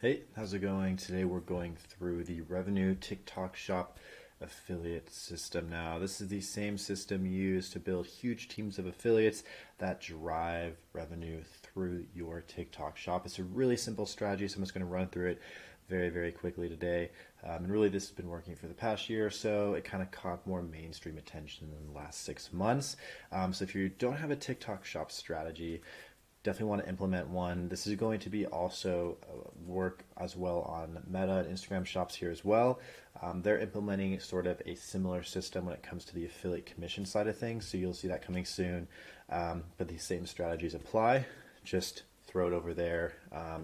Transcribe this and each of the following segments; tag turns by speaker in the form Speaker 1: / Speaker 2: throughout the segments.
Speaker 1: Hey, how's it going? Today we're going through the Revenue TikTok Shop affiliate system. Now, this is the same system used to build huge teams of affiliates that drive revenue through your TikTok shop. It's a really simple strategy, so I'm just going to run through it very quickly today. And really, this has been working for the past year or so. It kind of caught more mainstream attention in the last 6 months. So if you don't have a TikTok shop strategy, definitely want to implement one. This is going to be also work as well on Meta and Instagram shops here as well. They're implementing sort of a similar system when it comes to the affiliate commission side of things, so you'll see that coming soon. But these same strategies apply. Just throw it over there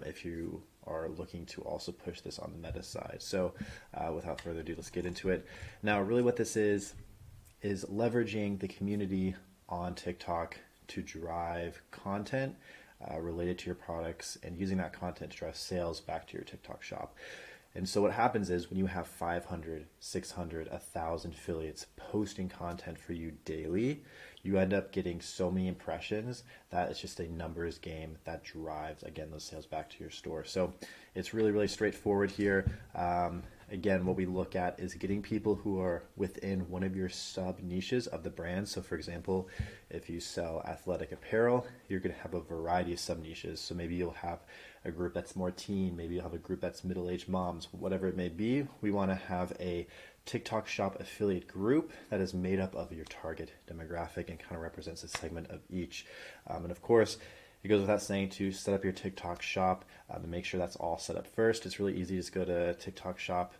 Speaker 1: if you are looking to also push this on the Meta side. So without further ado, let's get into it. Now, really what this is leveraging the community on TikTok to drive content related to your products and using that content to drive sales back to your TikTok shop. And so what happens is when you have 500, 600, 1,000 affiliates posting content for you daily, you end up getting so many impressions that it's just a numbers game that drives, again, those sales back to your store. So it's really straightforward here. Again, what we look at is getting people who are within one of your sub niches of the brand. So for example, if you sell athletic apparel, you're going to have a variety of sub niches. So maybe you'll have a group that's more teen, maybe you'll have a group that's middle-aged moms, whatever it may be. We want to have a TikTok shop affiliate group that is made up of your target demographic and kind of represents a segment of each. And of course, it goes without saying to set up your TikTok shop and make sure that's all set up first. It's really easy. Just go to TikTok shop.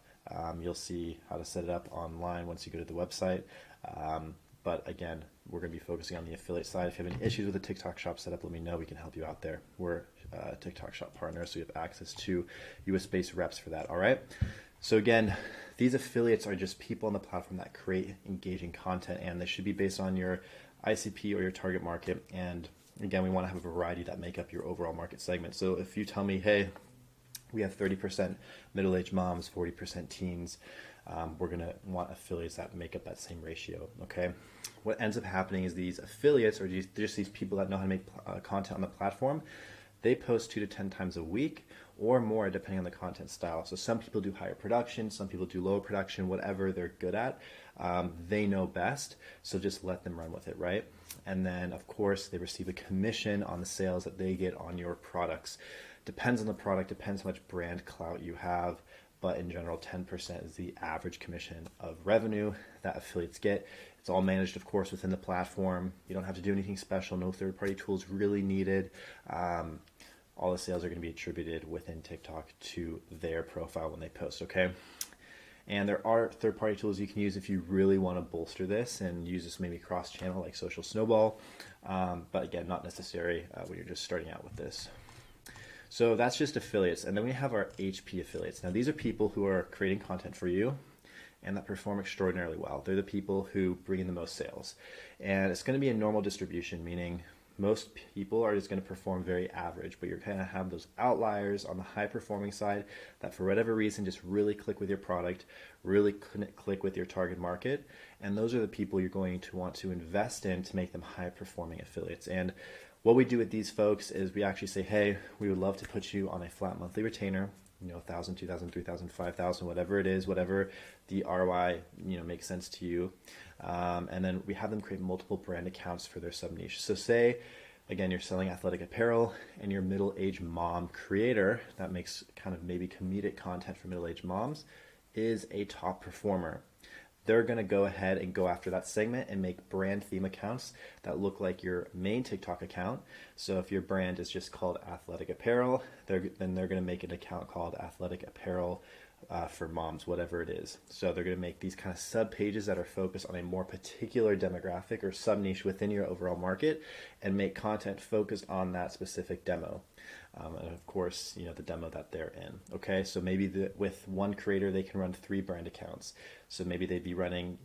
Speaker 1: You'll see how to set it up online once you go to the website. But again, we're going to be focusing on the affiliate side. If you have any issues with the TikTok shop setup, let me know. We can help you out there. We're a TikTok shop partner, so we have access to US-based reps for that. All right. So again, these affiliates are just people on the platform that create engaging content, and they should be based on your ICP or your target market. And again, we want to have a variety that make up your overall market segment. So if you tell me, hey, we have 30% middle-aged moms, 40% teens, we're going to want affiliates that make up that same ratio, okay? What ends up happening is these affiliates, or just these people that know how to make content on the platform, they post 2 to 10 times a week or more depending on the content style. So some people do higher production, some people do lower production, whatever they're good at. They know best, so just let them run with it, right? And then, of course, they receive a commission on the sales that they get on your products. Depends on the product, depends how much brand clout you have, but in general, 10% is the average commission of revenue that affiliates get. It's all managed, of course, within the platform. You don't have to do anything special, no third-party tools really needed. All the sales are going to be attributed within TikTok to their profile when they post, okay? And there are third-party tools you can use if you really want to bolster this and use this maybe cross-channel like Social Snowball, but again, not necessary when you're just starting out with this. So that's just affiliates. And then we have our HP affiliates. Now, these are people who are creating content for you and that perform extraordinarily well. They're the people who bring in the most sales. And it's going to be a normal distribution, meaning most people are just going to perform very average, but you're going to have those outliers on the high performing side that for whatever reason just really click with your product, really click with your target market. And those are the people you're going to want to invest in to make them high performing affiliates. And what we do with these folks is we actually say, hey, we would love to put you on a flat monthly retainer, 1,000, 2,000, 3,000, 5,000, whatever it is, whatever the ROI, makes sense to you. And then we have them create multiple brand accounts for their sub niche. So say, again, you're selling athletic apparel and your middle-aged mom creator that makes kind of maybe comedic content for middle-aged moms is a top performer. They're going to go ahead and go after that segment and make brand theme accounts that look like your main TikTok account. So if your brand is just called athletic apparel, then they're going to make an account called athletic apparel for moms, whatever it is. So they're going to make these kind of sub pages that are focused on a more particular demographic or sub niche within your overall market and make content focused on that specific demo. And of course, the demo that they're in. Okay, so maybe with one creator, they can run 3 brand accounts. So maybe they'd be running,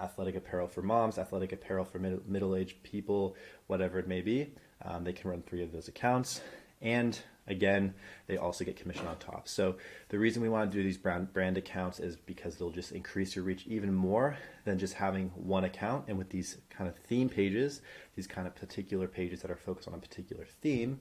Speaker 1: athletic apparel for moms, athletic apparel for middle-aged people, whatever it may be. They can run 3 of those accounts. And again, they also get commission on top. So the reason we want to do these brand accounts is because they'll just increase your reach even more than just having one account. And with these kind of theme pages, these kind of particular pages that are focused on a particular theme,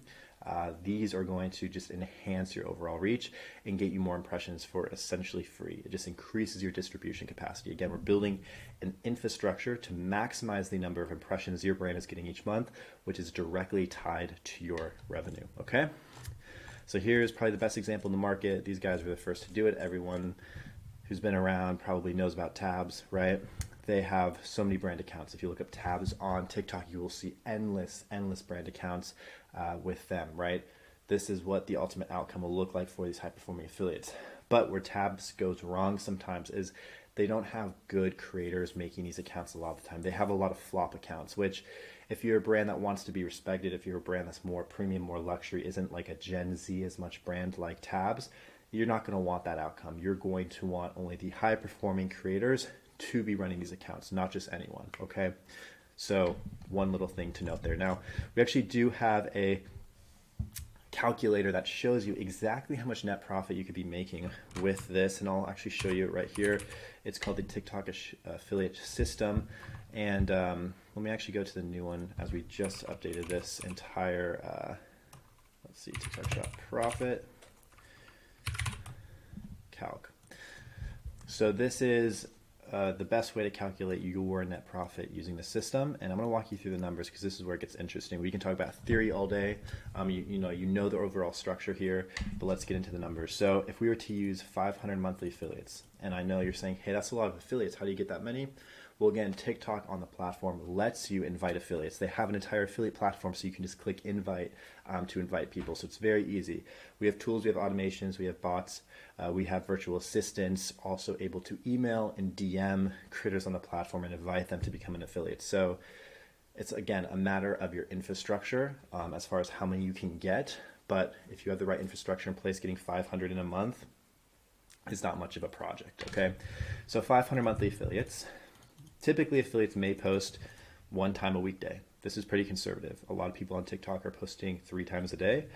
Speaker 1: These are going to just enhance your overall reach and get you more impressions for essentially free. It just increases your distribution capacity. Again, we're building an infrastructure to maximize the number of impressions your brand is getting each month, which is directly tied to your revenue, okay? So here's probably the best example in the market. These guys were the first to do it. Everyone who's been around probably knows about Tabs, right? They have so many brand accounts. If you look up Tabs on TikTok, you will see endless brand accounts with them, right? This is what the ultimate outcome will look like for these high-performing affiliates. But where Tabs goes wrong sometimes is they don't have good creators making these accounts a lot of the time. They have a lot of flop accounts, which if you're a brand that wants to be respected, if you're a brand that's more premium, more luxury, isn't like a Gen Z as much brand like Tabs, you're not going to want that outcome. You're going to want only the high-performing creators to be running these accounts, not just anyone, okay? So one little thing to note there. Now, we actually do have a calculator that shows you exactly how much net profit you could be making with this, and I'll actually show you it right here. It's called the TikTok affiliate system, and let me actually go to the new one as we just updated this entire, let's see, TikTok shop profit calc. So this is the best way to calculate your net profit using the system, and I'm going to walk you through the numbers because this is where it gets interesting. We can talk about theory all day. You know the overall structure here, but let's get into the numbers. So if we were to use 500 monthly affiliates, and I know you're saying, hey, that's a lot of affiliates. How do you get that many? Well, again, TikTok on the platform lets you invite affiliates. They have an entire affiliate platform, so you can just click invite to invite people. So it's very easy. We have tools, we have automations, we have bots, we have virtual assistants, also able to email and DM creators on the platform and invite them to become an affiliate. So it's, again, a matter of your infrastructure as far as how many you can get. But if you have the right infrastructure in place, getting 500 in a month is not much of a project, okay? So 500 monthly affiliates. Typically, affiliates may post one time a weekday. This is pretty conservative. A lot of people on TikTok are posting 3 times a day.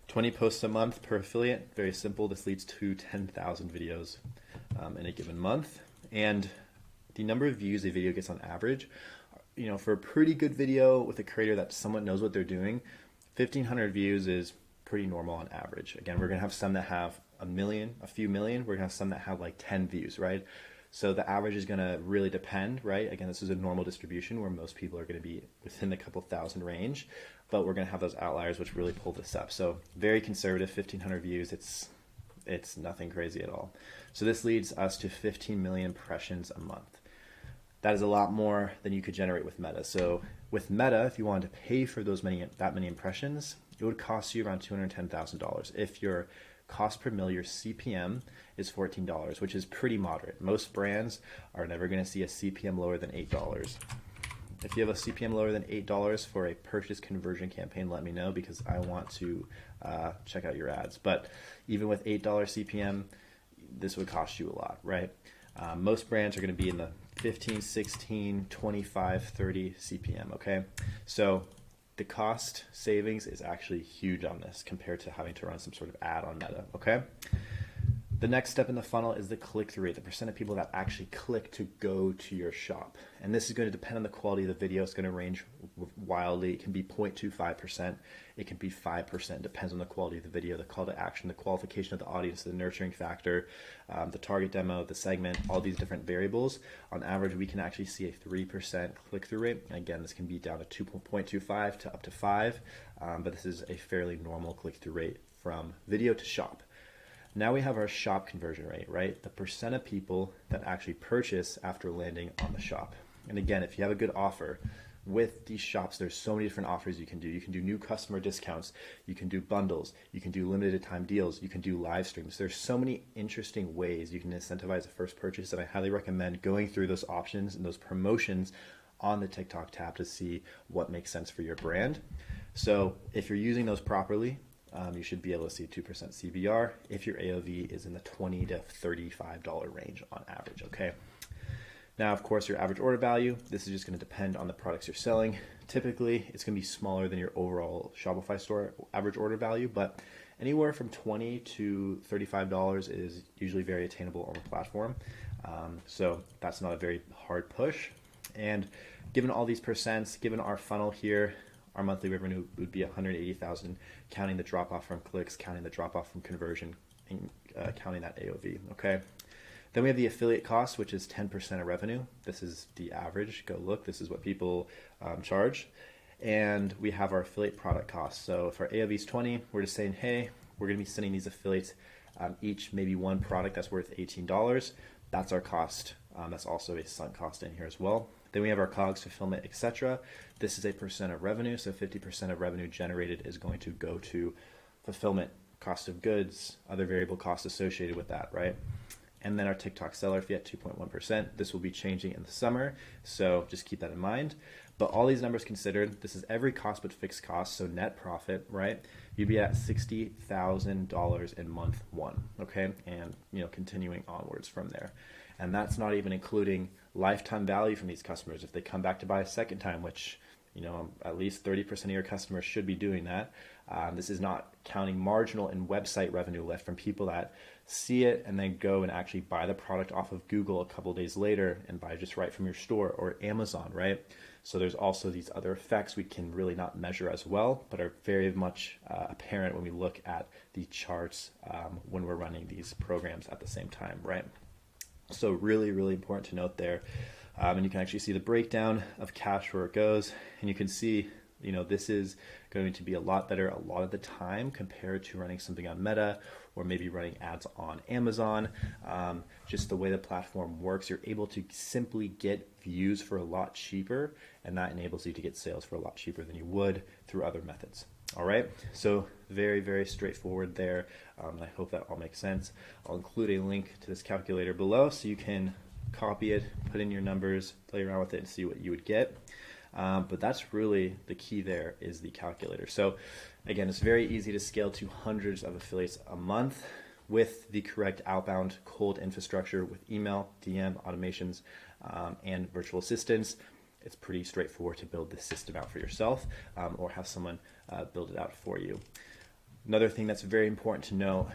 Speaker 1: 20 posts a month per affiliate. Very simple. This leads to 10,000 videos in a given month. And the number of views a video gets on average, for a pretty good video with a creator that somewhat knows what they're doing, 1,500 views is pretty normal on average. Again, we're going to have some that have a million, a few million. We're going to have some that have like 10 views, right? So the average is going to really depend, right? Again, this is a normal distribution where most people are going to be within the couple thousand range, but we're going to have those outliers which really pull this up. So very conservative, 1,500 views. It's nothing crazy at all. So this leads us to 15 million impressions a month. That is a lot more than you could generate with Meta. So with Meta, if you wanted to pay for that many impressions, it would cost you around $210,000. If your cost per mil, your CPM, is $14, which is pretty moderate. Most brands are never going to see a CPM lower than $8. If you have a CPM lower than $8 for a purchase conversion campaign, let me know because I want to check out your ads. But even with $8 CPM, this would cost you a lot, right? Most brands are going to be in the 15, 16, 25, 30 CPM, okay? So the cost savings is actually huge on this compared to having to run some sort of ad on Meta, okay? The next step in the funnel is the click-through rate, the percent of people that actually click to go to your shop. And this is going to depend on the quality of the video. It's going to range wildly. It can be 0.25%. It can be 5%. It depends on the quality of the video, the call to action, the qualification of the audience, the nurturing factor, the target demo, the segment, all these different variables. On average, we can actually see a 3% click-through rate. And again, this can be down to 2.25 to up to 5, but this is a fairly normal click-through rate from video to shop. Now we have our shop conversion rate, right? The percent of people that actually purchase after landing on the shop. And again, if you have a good offer with these shops, there's so many different offers you can do. You can do new customer discounts. You can do bundles. You can do limited time deals. You can do live streams. There's so many interesting ways you can incentivize a first purchase, and I highly recommend going through those options and those promotions on the TikTok tab to see what makes sense for your brand. So if you're using those properly, you should be able to see 2% CBR if your AOV is in the $20 to $35 range on average, okay? Now, of course, your average order value, this is just going to depend on the products you're selling. Typically, it's going to be smaller than your overall Shopify store average order value, but anywhere from $20 to $35 is usually very attainable on the platform. So that's not a very hard push. And given all these percents, given our funnel here, our monthly revenue would be 180,000, counting the drop off from clicks, counting the drop off from conversion, and counting that AOV. Okay. Then we have the affiliate cost, which is 10% of revenue. This is the average. Go look. This is what people charge. And we have our affiliate product cost. So if our AOV is 20, we're just saying, hey, we're going to be sending these affiliates each maybe one product that's worth $18. That's our cost. That's also a sunk cost in here as well. Then we have our COGS, fulfillment, etc. This is a percent of revenue. So 50% of revenue generated is going to go to fulfillment, cost of goods, other variable costs associated with that, right? And then our TikTok seller fee at 2.1%. This will be changing in the summer, so just keep that in mind. But all these numbers considered, this is every cost but fixed cost, so net profit, right? You'd be at $60,000 in month one, okay? And continuing onwards from there. And that's not even including lifetime value from these customers. If they come back to buy a second time, which at least 30% of your customers should be doing that. This is not counting marginal and website revenue lift from people that see it and then go and actually buy the product off of Google a couple days later and buy just right from your store or Amazon, right? So there's also these other effects we can really not measure as well, but are very much apparent when we look at the charts when we're running these programs at the same time, right? So really, really important to note there. And you can actually see the breakdown of cash where it goes, and you can see this is going to be a lot better a lot of the time compared to running something on Meta or maybe running ads on Amazon. Just the way the platform works, you're able to simply get views for a lot cheaper, and that enables you to get sales for a lot cheaper than you would through other methods. All right, so very, very straightforward there. I hope that all makes sense. I'll include a link to this calculator below so you can copy it, put in your numbers, play around with it, and see what you would get. But that's really the key there is the calculator. So again, it's very easy to scale to hundreds of affiliates a month with the correct outbound cold infrastructure with email, DM, automations, and virtual assistants. It's pretty straightforward to build this system out for yourself or have someone build it out for you. Another thing that's very important to know,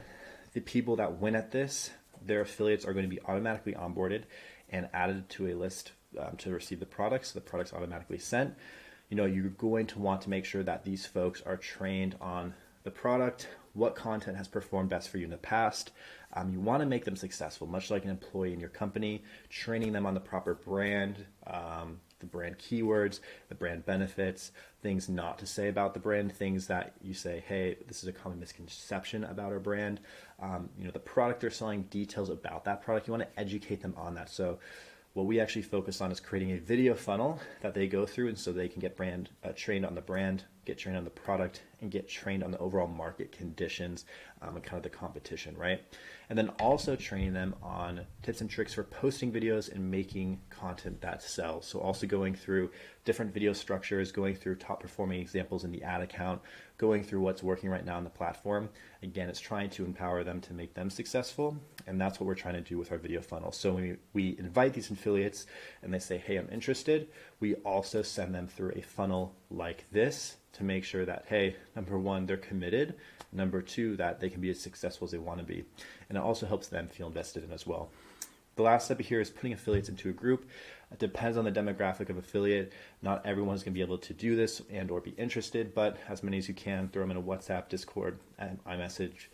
Speaker 1: the people that win at this, their affiliates are going to be automatically onboarded and added to a list to receive the products. So the product's automatically sent. You're going to want to make sure that these folks are trained on the product, what content has performed best for you in the past. You want to make them successful, much like an employee in your company, training them on the proper brand, the brand keywords, the brand benefits, things not to say about the brand, things that you say, hey, this is a common misconception about our brand. The product they're selling, details about that product. You want to educate them on that. So what we actually focus on is creating a video funnel that they go through, and so they can get trained on the brand, get trained on the product, and get trained on the overall market conditions and kind of the competition, right? And then also training them on tips and tricks for posting videos and making content that sells. So also going through different video structures, going through top performing examples in the ad account, going through what's working right now on the platform. Again, it's trying to empower them to make them successful, and that's what we're trying to do with our video funnel. So when we invite these affiliates and they say, hey, I'm interested, we also send them through a funnel like this to make sure that, hey, number one, they're committed. Number two, that they can be as successful as they want to be. And it also helps them feel invested in as well. The last step here is putting affiliates into a group. It depends on the demographic of affiliate. Not everyone's going to be able to do this and or be interested, but as many as you can, throw them in a WhatsApp, Discord, and iMessage,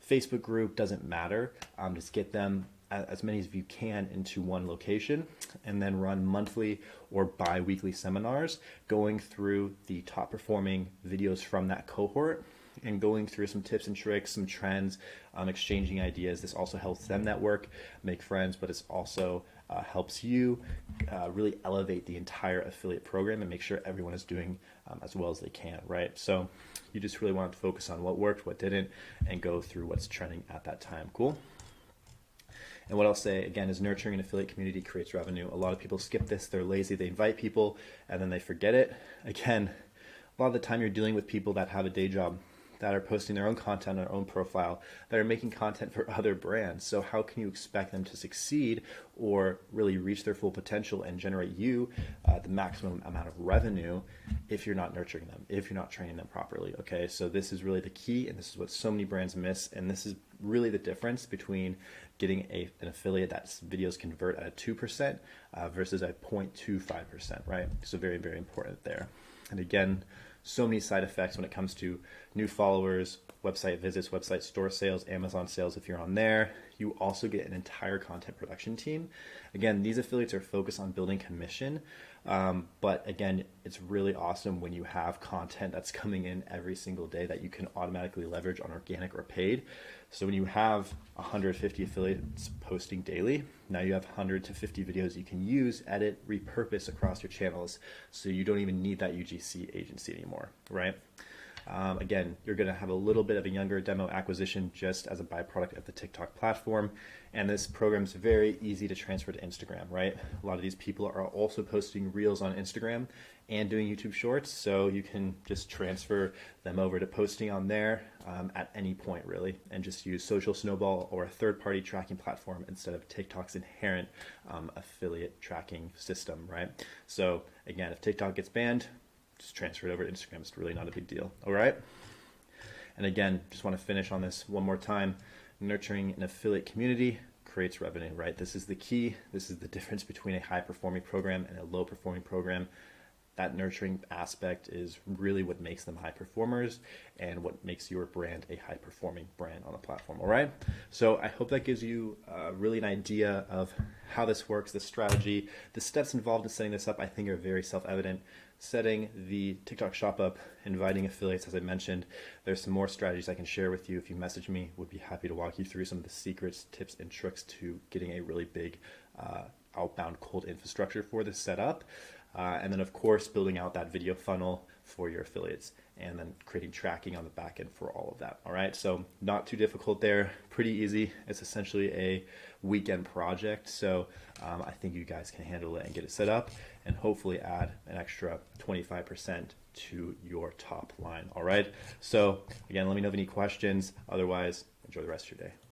Speaker 1: Facebook group, doesn't matter. Just get them as many as you can into one location, and then run monthly or bi-weekly seminars going through the top performing videos from that cohort and going through some tips and tricks, some trends, exchanging ideas. This also helps them network, make friends, but it also helps you really elevate the entire affiliate program and make sure everyone is doing as well as they can, right? So you just really want to focus on what worked, what didn't, and go through what's trending at that time. Cool? And what I'll say, again, is nurturing an affiliate community creates revenue. A lot of people skip this. They're lazy. They invite people, and then they forget it. Again, a lot of the time you're dealing with people that have a day job, that are posting their own content on their own profile, that are making content for other brands. So how can you expect them to succeed or really reach their full potential and generate you the maximum amount of revenue if you're not nurturing them, if you're not training them properly? Okay, so this is really the key, and this is what so many brands miss, and this is really the difference between getting an affiliate that's videos convert at a 2% versus a 0.25%, right? So very, very important there. And again, so many side effects when it comes to new followers, website visits, website store sales, Amazon sales if you're on there. You also get an entire content production team. Again, these affiliates are focused on building commission, but again, it's really awesome when you have content that's coming in every single day that you can automatically leverage on organic or paid. So when you have 150 affiliates posting daily, now you have 100 to 50 videos you can use, edit, repurpose across your channels. So you don't even need that UGC agency anymore, right? Again, you're going to have a little bit of a younger demo acquisition just as a byproduct of the TikTok platform. And this program is very easy to transfer to Instagram, right? A lot of these people are also posting reels on Instagram and doing YouTube shorts. So you can just transfer them over to posting on there at any point, really, and just use Social Snowball or a third-party tracking platform instead of TikTok's inherent affiliate tracking system, right? So again, if TikTok gets banned, just transfer it over to Instagram. It's really not a big deal. All right. And again, just want to finish on this one more time. Nurturing an affiliate community creates revenue, right? This is the key. This is the difference between a high performing program and a low performing program. That nurturing aspect is really what makes them high performers and what makes your brand a high performing brand on the platform. All right. So I hope that gives you really an idea of how this works, the strategy, the steps involved in setting this up. I think are very self-evident. Setting the TikTok shop up, inviting affiliates, as I mentioned. There's some more strategies I can share with you. If you message me, would be happy to walk you through some of the secrets, tips, and tricks to getting a really big outbound cold infrastructure for this setup. And then, of course, building out that video funnel for your affiliates and then creating tracking on the back end for all of that. All right. So not too difficult there. Pretty easy. It's essentially a weekend project. So I think you guys can handle it and get it set up and hopefully add an extra 25% to your top line. All right. So again, let me know if any questions. Otherwise, enjoy the rest of your day.